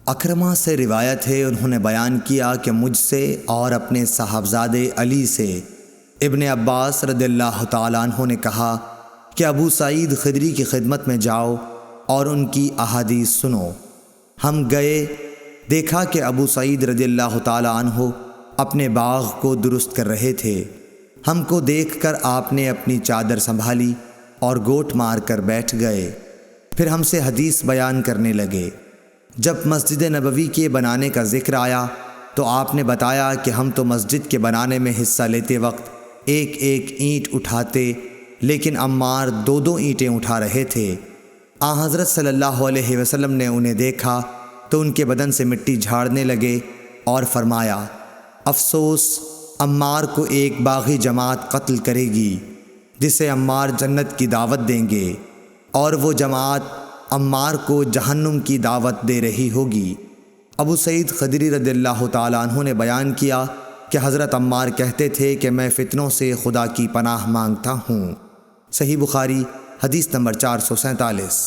اکرمہ سے روایت ہے، انہوں نے بیان کیا کہ مجھ سے اور اپنے صاحبزادے علی سے ابن عباس رضی اللہ تعالیٰ عنہ نے کہا کہ ابو سعید خدری کی خدمت میں جاؤ اور ان کی احادیث سنو۔ ہم گئے، دیکھا کہ ابو سعید رضی اللہ تعالیٰ عنہ اپنے باغ کو درست کر رہے تھے۔ ہم کو دیکھ کر آپ نے اپنی چادر سنبھالی اور گوٹ مار کر بیٹھ گئے، پھر ہم سے حدیث بیان کرنے لگے۔ جب مسجد نبوی کے بنانے کا ذکر آیا تو آپ نے بتایا کہ ہم تو مسجد کے بنانے میں حصہ لیتے وقت ایک ایک اینٹ اٹھاتے، لیکن عمار دو دو اینٹیں اٹھا رہے تھے۔ حضرت صلی اللہ علیہ وسلم نے انہیں دیکھا تو ان کے بدن سے مٹی جھاڑنے لگے اور فرمایا، افسوس عمار کو ایک باغی جماعت قتل کرے گی جسے عمار جنت کی دعوت دیں گے، اور وہ جماعت عمار کو جہنم کی دعوت دے رہی ہوگی۔ ابو سعید خدری رضی اللہ تعالیٰ عنہ نے بیان کیا کہ حضرت عمار کہتے تھے کہ میں فتنوں سے خدا کی پناہ مانگتا ہوں۔ صحیح بخاری حدیث نمبر 447۔